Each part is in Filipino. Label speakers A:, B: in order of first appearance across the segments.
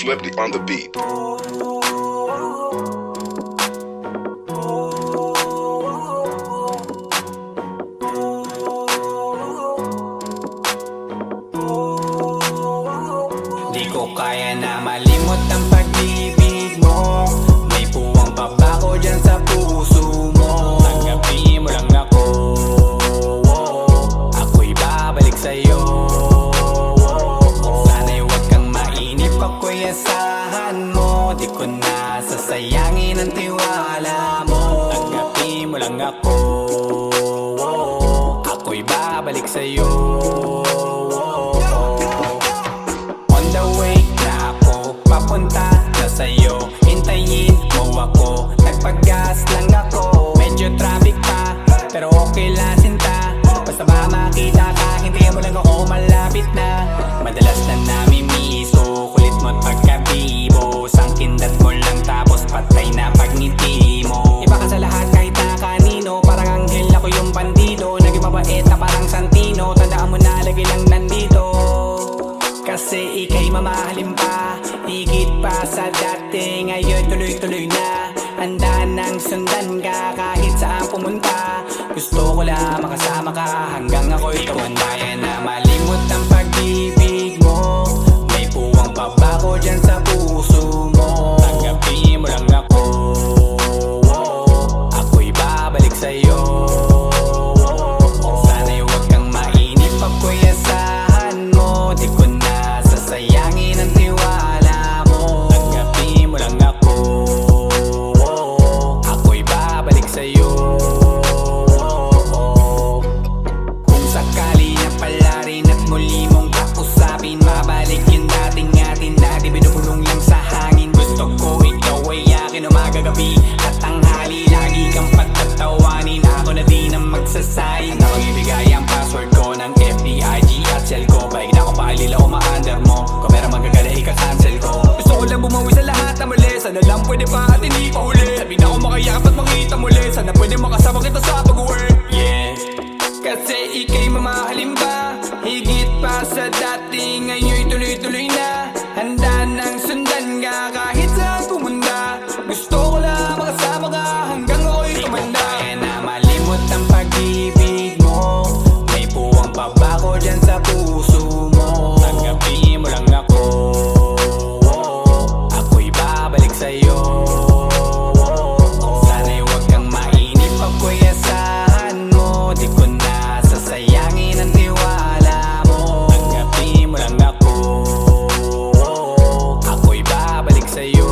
A: Flipped on the beat.
B: Di ko kaya na malimot ang pag-ibig mo. May puwang pabako dyan sa puso mo. Tanggapin mo lang ako, ako'y babalik sa'yo. Sana'y huwag kang mainip, ako'y asahan mo. Di ko na sasayangin ang tiwala mo. Tanggapin mo lang ako, ako'y babalik sa'yo. Papunta na sa'yo, hintayin mo ako. Nagpag-gas lang ako, medyo traffic pa, pero okay lang sinta. Basta ba makita ka, hintayin mo lang ako, malapit na. Madalas na namimiso, kulit mo't pagkabibo. Sangkindat mo lang tapos patay na pagngiti mo. Iba ka sa lahat kahit na kanino, parang anghel ako yung bandido. Naging mabait na parang Santino, tandaan mo na lagi lang nandito. Kasi ika'y mamahalin pa, higit pa sa dati. Ngayon tuloy-tuloy na, handa nang sundan ka kahit saan pumunta. Gusto ko lang makasama ka hanggang ako'y tumanda. Kaya na malimot ang pag-ibig mo. May puwang pabako dyan sa puso mo. Tanggapin mo lang ako, ako'y babalik sa'yo. Sana'y huwag kang mainip, ako'y asahan mo. Di ko na sasayangin ang tiwala mo. Tanggapin mo lang ako, ako'y babalik sa'yo. Kung sakali na pala rin at muli mong kausapin, mabalik yung dating atin na di binubulong lang sa hangin. Gusto ko ikaw ay akin umagabi at tanghali. Lagi kang pagtatawanin, ako na din ang magsasayin. Ako ibigay ang password ko ng FBIG at cell ko. Baig na akong paalila o ma-under mo. Kung meron magagala, ika-cancel ko. Gusto ko lang bumawi sa lahat na mali. Sana lang pwede pa at hindi pa huli. Sabi na ako makayakap at makita muli. Sana pwede makasama kita sa pag-work. Yeah, kasi ika'y mamahalin pa, higit pa sa dati. Ngayon'y tuloy-tuloy na, handa nang sundan ka kahit saan pumunta. Gusto ko lang makasama ka hanggang ako'y tumanda. Kaya na malimot ang pag-ibig mo. May puwang pabako dyan sa puso mo. Tanggapin mo lang ako, ako'y babalik sa'yo. Sana'y huwag kang mainip, ako'y asahan mo. Di ko na sasayangin ang tiwala mo. Tanggapin mo lang ako, ako'y babalik sa'yo.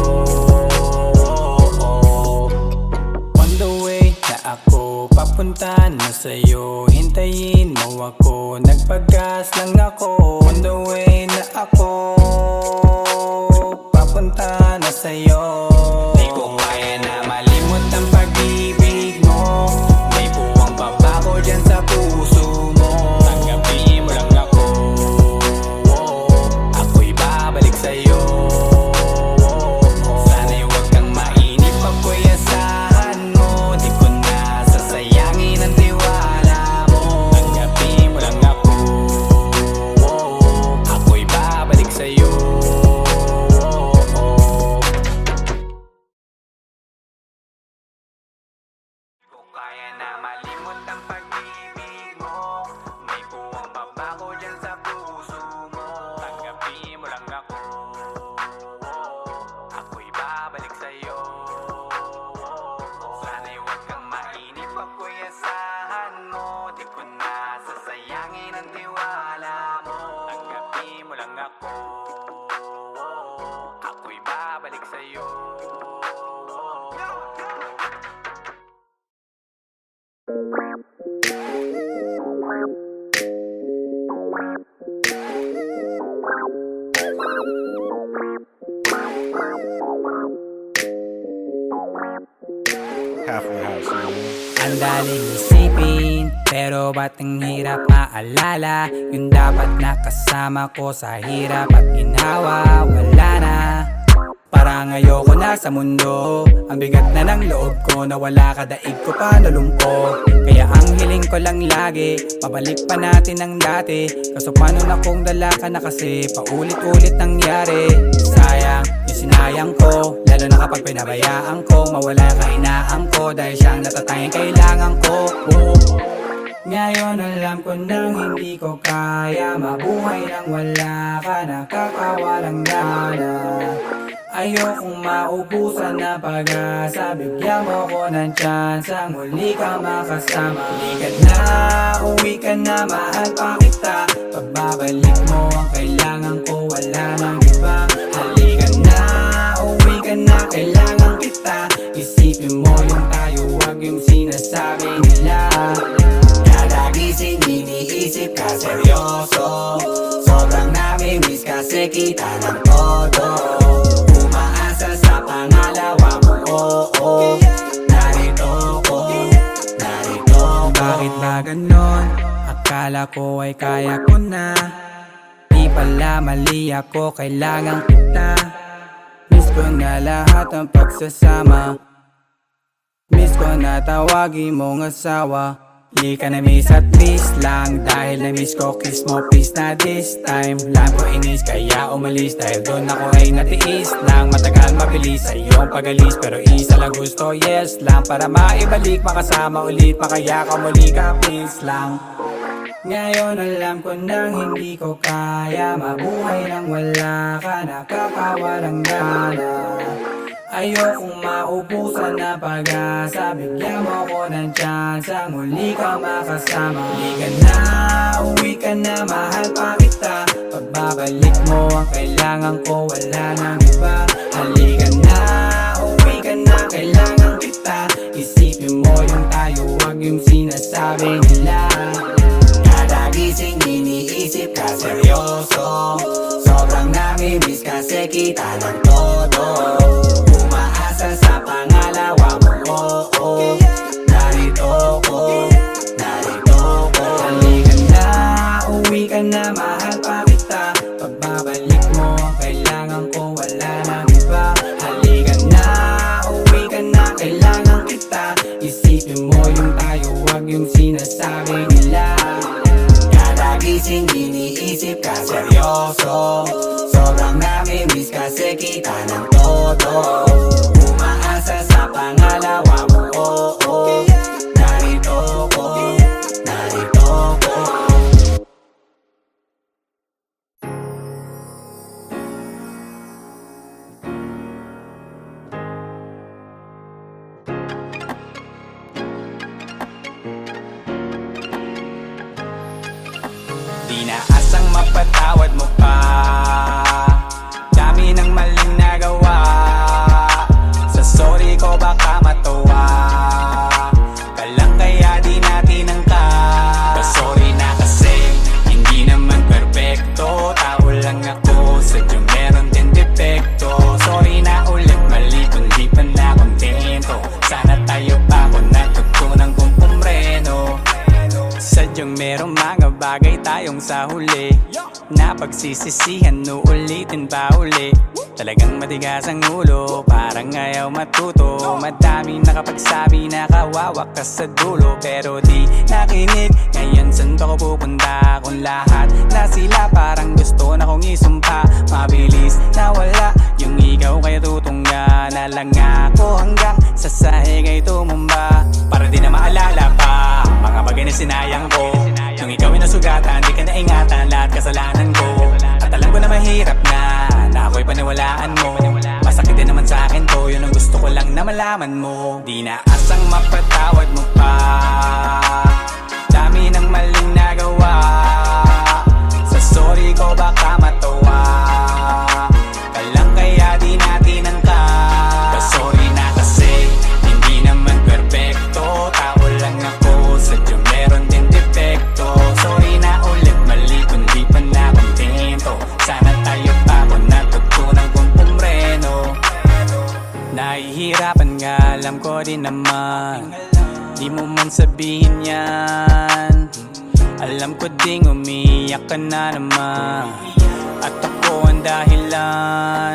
B: On the way na ako, papunta na sa'yo, hintayin mo ako. Nagpag-gas lang ako. On the way na ako, papunta na sa'yo. Di ko kaya na malimot ang pag-ibig mo. May puwang pabako dyan sa puso mo. Tanggapin mo lang ako, ako'y babalik sa'yo. Sana'y huwag kang mainip, ako'y asahan mo. Di ko na sasayangin ang tiwala mo. Tanggapin mo lang ako, ako'y babalik sa'yo. Di ko kaya na malimot ang pag-ibig mo. May puwang pabako dyan sa puso mo. Tanggapin mo lang ako, ako'y babalik sa'yo. Sana'y huwag kang mainip, ako'y asahan mo. Di ko na sasayangin ang tiwala mo. Tanggapin mo lang ako, ako'y babalik sa'yo.
C: Halfway house, man.
B: Ang daling isipin, pero ba't ang hirap maalala? Yung dapat nakasama ko sa hirap at ginhawa, wala na. Parang ayoko na sa mundo. Ang bigat na ng loob ko, nawala ka, daig ko pa nalumpo. Kaya ang hiling ko lang lagi, mabalik pa natin ang dati. Kaso paano na kung dala ka na kasi paulit-ulit nangyari. Sayang yung sinayang ko, lalo na kapag pinabayaan ko. Mawala ka inaan ko, dahil siyang natatanging kailangan ko. Ngayon alam ko nang hindi ko kaya mabuhay nang wala ka, nakakawalang gana. Ayokong maubusan na pag-asa, bigyan mo ko ng chance ang muli ka makasama. Halika na, uwi ka na, mahal pa kita. Pagbabalik mo ang kailangan ko, wala nang iba. Halika na, uwi ka na, kailangan kita. Isipin mo yung tayo, wag yung sinasabi nila. Kada gising iniisip ka seryoso, sobrang nami-miss kasi kita ng todo. Umaasa sa pangalawa mo, oo. Narito ko, narito ko. Bakit ba ganon? Akala ko ay kaya ko na. Di pala mali ako, kailangan kita. Miss ko na lahat ng pagsasama. Miss ko na tawagin mong asawa. Di ka na miss at miss lang, dahil na miss ko kiss mo please na this time. Lang ko inis kaya umalis, dahil doon ako ay natiis lang. Matagal mabilis sa iyong pag-alis, pero isa lang gusto, yes lang. Para maibalik, makasama ulit, makaya ka muli ka please lang. Ngayon alam ko nang hindi ko kaya mabuhay nang wala ka, nakakawalang gana. Ayokong maubusan na pag-asa, bigyan mo ko ng chance ang muli ka makasama. Halika na, uwi ka na, mahal pa kita. Pagbabalik mo ang kailangan ko, wala nang iba. Halika na, uwi ka na, kailangan kita. Isipin mo yung tayo, wag yung sinasabi nila. Kada gising iniisip ka seryoso, sobrang nami-miss kasi kita ng todo. Sa pangalawa mo, oo. Narito ko, narito ko. Halika na, uwi ka na, mahal pa kita. Pagbabalik mo ang kailangan ko, wala nang iba. Halika na, uwi ka na, kailangan kita. Isipin mo yung tayo, wag yung sinasabi nila. Kada gising iniisip ka seryoso, sobrang nami-miss kasi kita ng todo. Sa pangalawa mo, oo. Narito ko, narito ko. Di na asang mapatawad mo pa, dami ng maling nagawa. Sorry ko baka matuwa ka lang, kaya di natin angka. Sorry na kasi hindi naman perfecto, tao lang ako, sadyang meron din depekto. Sorry na ulit, mali kung di pa na kontento. Sana tayo pa kung natutunan kong pumreno. Sadyang merong mga bagay tayong sa huli na pagsisisihan, uulitin pa uli. Talagang matigas ang ulo, parang ayaw matuto. Madaming nakapagsabi na kawawa ka sa dulo, pero di nakinig. Ngayon saan ba ko pupunta kung lahat na sila parang gusto na kong isumpa? Mabilis na wala yung ikaw, kaya tutungga na lang ako hanggang sa sahig ay tumumba. Para di na maalala pa mga bagay na sinayang ko. Nung ikaw ay nasugatan, di ka naingatan lahat kasalanan ko. At alam ko na mahirap na ako'y paniwalaan mo. Masakit din naman sa akin to, yun ang gusto ko lang na malaman mo. Di na asang mapatawad mo pa, dami ng maling nagawa. Sa sorry ko baka matuwa ka lang, kaya di natin angka. Sorry na kasi hindi naman perfecto, tao lang ako, sadyang meron din depekto. Sorry na ulit, mali kung di pa na kontento. Sana tayo pa kung natutunan kong pumreno. Nahihirapan nga, alam ko din naman, di mo man sabihin yan. Alam ko ding umiyak ka na naman, at ako ang dahilan.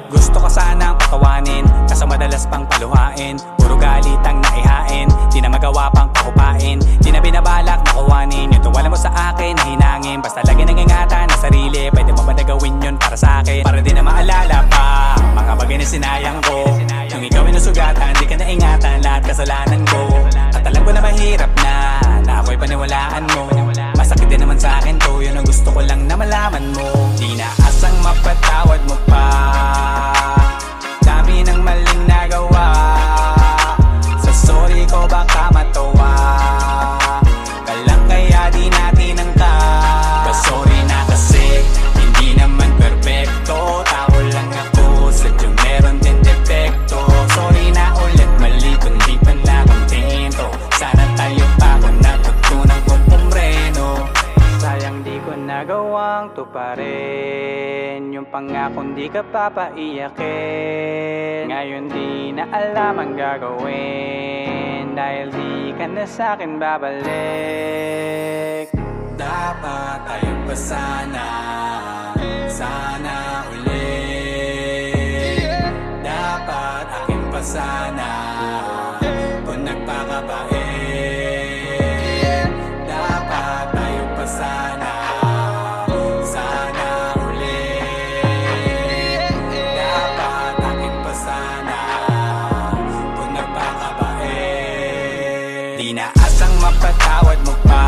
B: Gusto ka sanang patawanin, kaso madalas pang paluhain. Puro galit ang naihain, di na magawa pang pakupain. Di na binabalak na kuwanin yung tuwala mo sa akin na hinangin. Basta lagi nang ingatan na sarili, pwede mo ba na gawin yun para sa akin? Para di na maalala pa mga bagay na sinayang ko. Nung ikaw ay nasugatan, di ka na ingatan lahat kasalanan ko. At alam ko na mahirap na ako'y paniwalaan mo. Masakit din naman sa akin to, yun ang gusto ko lang na malaman mo. Di na asang mapatawad mo pa, dami ng maling nagawa. Sa sorry ko baka matawa ka lang, kaya di natin ang ka. Sorry na kasi hindi naman perfecto, tao lang ako, sadyang meron din defecto. Sorry na ulit, mali kung di pa na kontento. Sana tayo pa kung natutunan kong pumreno. Sayang di ko nagawang tuparin yung pangakong di ka papaiyakin. Ngayon di na alam ang gagawin, dahil di ka na sa'kin babalik. Dapat tayo pa sana, sana ulit. Dapat akin pa sana kung nagpakabait. Dapat tayo pa sana, sana ulit. Dapat akin pa sana kung nagpakabait. Di na asang mapatawad mo pa,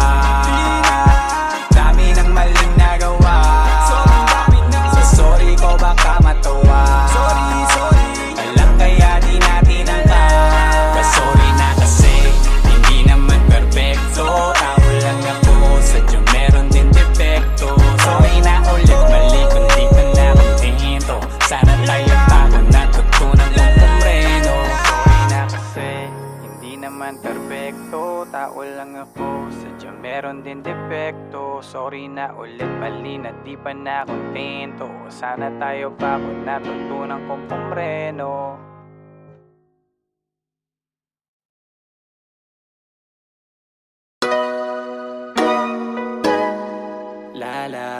B: dami ng maling nagawa. Sa sorry ko baka matawa ka lang, kaya di natin ang ka. Sorry na kasi hindi naman perfecto, tao lang ako, sadyang meron din defecto. Sorry na ulit, mali kung di ka na kontento. Sana tayo bago natutunan kong pumreno. Sorry na kasi hindi naman perfecto, tao lang ako, sadyang meron din defecto. Sorry na ulit, mali na di pa na kontento. Sana tayo bago natutunan kong pumreno. Lala,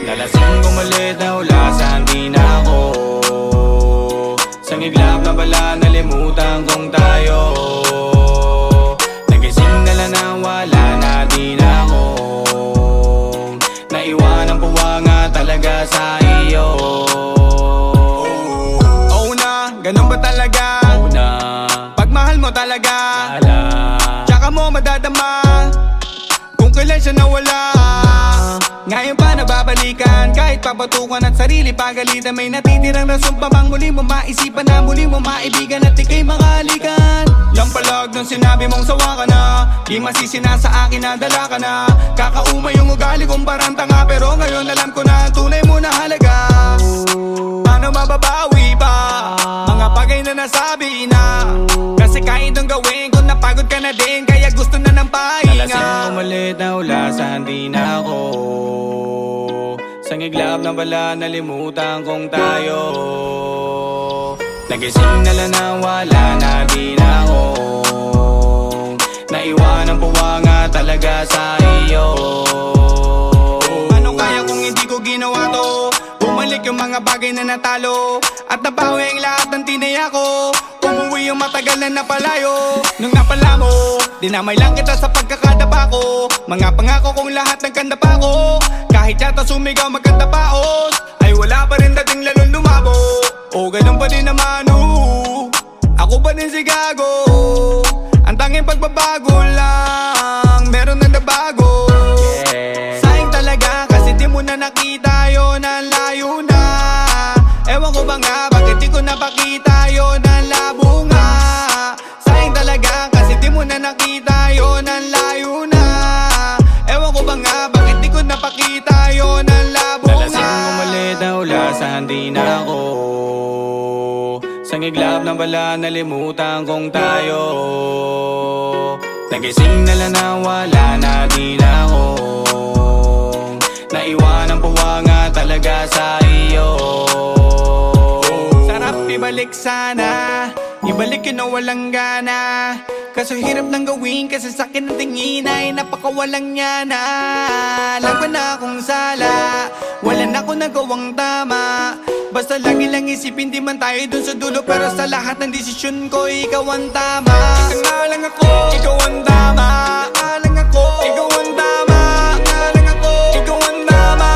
B: nalasing kumalit na ulasan, di na ako. Sang iglap na bala, nalimutan kong tayo. Nagising na lang na wala na, di na ako. Naiwan ang puwanga talaga sa iyo. Oh na, ganun ba talaga? Oh na, pagmahal mo talaga, tsaka mo madadama kung kailan siya nawala. Ngayon pa nababalikan, kahit papatukan at sarili pagalitan. May natitirang rason pa bang muli mo maisipan na muli mo maibigan at ika'y makahalikan? Yang palag nung sinabi mong sawa ka na, di masisina sa akin na dala ka na. Kakaumay yung ugali kong parang tanga, pero ngayon alam ko na ang tunay mo na halaga. Paano mababawi pa mga bagay na nasabi na? Kasi kahit nung gawin ko napagod ka na din, kaya gusto na ng pahinga. Nalasing umalit na ulasan, di na ako. Sang iglap na bala, nalimutan kong tayo. Nagising na lang na wala na, di na ako. Naiwan ang puwanga talaga sa iyo. Ano kaya kung hindi ko ginawa to? Bumalik yung mga bagay na natalo, at nabawi ang lahat ng tinaya ko. Umuwi yung matagal na napalayo. Nung napala mo, dinamay lang kita sa pagkakadapa ko. Mga pangako kong lahat ng kandapa ko. Kahit yata sumigaw magkanta paos, ay wala pa rin dating lalong lumabo. O ganun pa din naman, ako pa din si Gago. Ang tanging pagbabago lang, meron na nabago. Sayang talaga kasi di mo na nakita yun, ang layo na. Ewan ko ba nga, bakit di ko napakita yun, ang labo nga. Sayang talaga kasi di mo na nakita yun, ang layo na. Ewan ko ba nga, bakit di ko napakita yun, ang labo nga. Nalasing umalit na ulasan, di na ako. Sang iglap na bala, nalimutan kong tayo. Nagising na lang na wala na, di na ako. Naiwan ang puwanga talaga sa iyo. Sarap ibalik sana, ibalik yun na walang gana. Kaso hirap nang gawin kasi sa'kin ang tingin ay napakawalang niya na. Alam ko na akong sala, wala na ako nagawang tama. Basta lagi lang isipin di man tayo dun sa dulo, pero sa lahat ng desisyon ko ikaw ang tama. Alang ako, ikaw ang tama. Alang ako, ikaw ang tama. Alang ako, ikaw ang tama.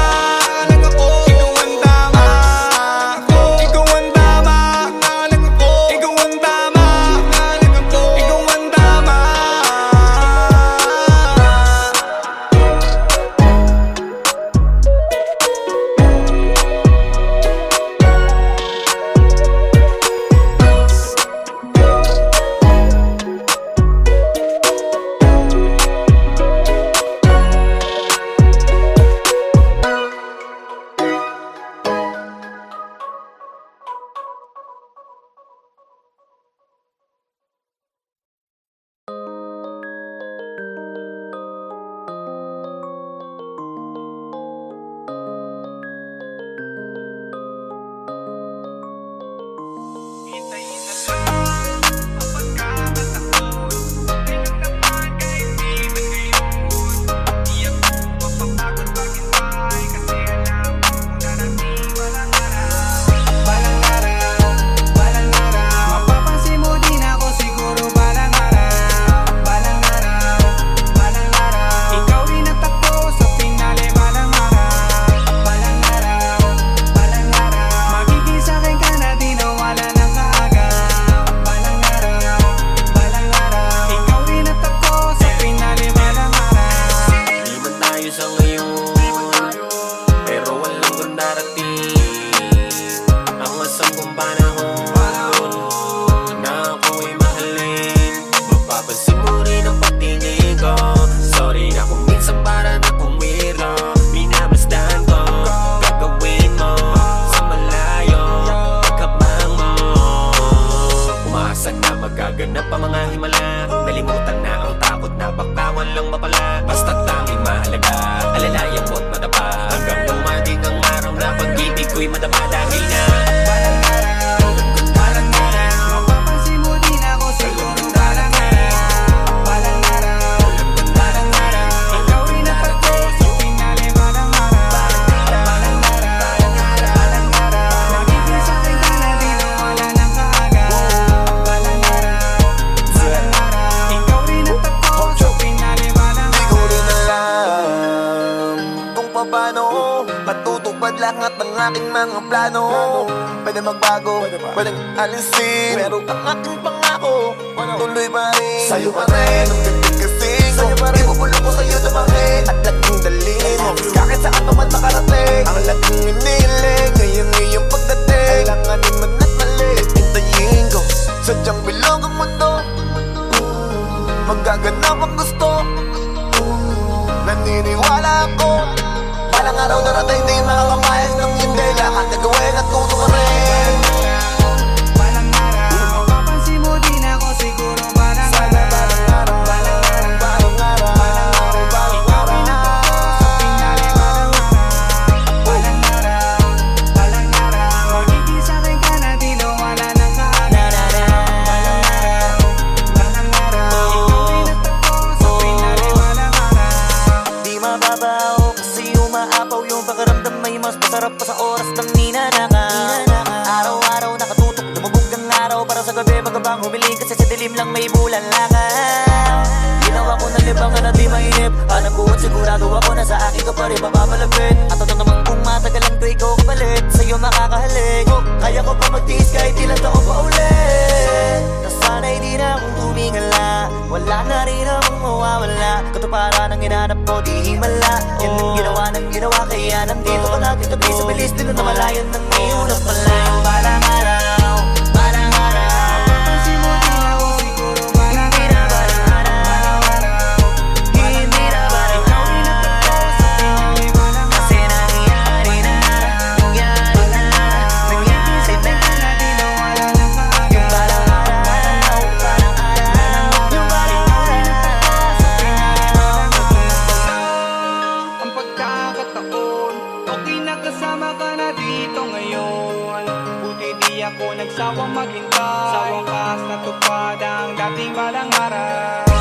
B: Alang ako, ikaw ang tama. Ako, ikaw ang tama. Alang ako, ikaw ang tama. Alang ako, ikaw ang tama.
A: Gaganap pa mga himala, nalimutan na ang takot na baktawan lang mapala. Basta't tanging mahalaga, alalayan mo't madapa, hanggang dumating ang araw na pag-ibig ko'y madama dahil na
B: Balang araw, balang araw, mapapansin mo din ako siguro. Balang araw, balang araw, balang araw, ikaw rin ang pagko sa pinali. Balang araw, balang araw, balang araw, nagiging sa'kin ka na di na wala nang kaaga. Balang araw, balang araw, ikaw rin ang pagko sa pinali. Balang
C: Di ko rin
B: araw.
C: alam kung paano matutupad lahat ng aking mga plano. Pwede magbago, pwedeng alisin, pero ang aking pangako tuloy pa rin. Sa'yo pa rin, ang ganda kasi sa'yo pa rin, ibubulong ko sa'yo na bakit at laging dalhin. Kahit saan pa man makarating, ang laging iniling ngayon iyong pagdating. Kailanganin man at mali, hintayin ko sadyang bilog ang mundo. Magaganap ang gusto, naniniwala ako. Balang araw darating di makakapayas ng hindi. Lahat na gawin at tutuparin.
B: Balang araw, mapapansin mo din ako siguro. Balang araw, balang araw, balang araw, ikaw rin ang pagko sa pinali. Balang araw, balang araw, magiging sa'kin ka na di na wala nang kaaga. Balang araw, balang araw, ikaw rin ang pagko sa pinali. Balang araw.
C: Di mababaw kasi umaapaw yung pakiramdam. May mas masarap pa sa oras ng ninanakaw. Araw-araw nakatutok, lumubog ang araw. Para sa gabi magabang humiling kasi sa dilim lang may bulan lakaw. Ginawa ko ng libangan at di mainip. Alam ko at sigurado ako na sa akin ka pa rin mapapalapit. At ito naman kung matagalan ko ikaw kapalit, sa'yo makakahalik. Kaya ko pa magtiis kahit ilang taon pa ulit. Nasanay di na akong tumingala, wala na rin akong mawawala. Katuparan ang hinanap ko di himala. Yan ang ginawa ng ginawa, kaya nandito ka natin tabi sa bilis. Dito na malayan ng may ulas pala. Balang araw, balang araw,
B: Mapapansin mo din ako siguro. Balang
C: hindi na balang araw, hindi na balang araw. Kasi nangyari na, nangyari na, nangyari na. Yung balang araw, balang araw, yung balang araw.
B: Ang pagkakataon, okay na nakasama ka na dito ngayon. Buti di ako nagsawang maghintay, sa wakas natupad ang dating balang araw.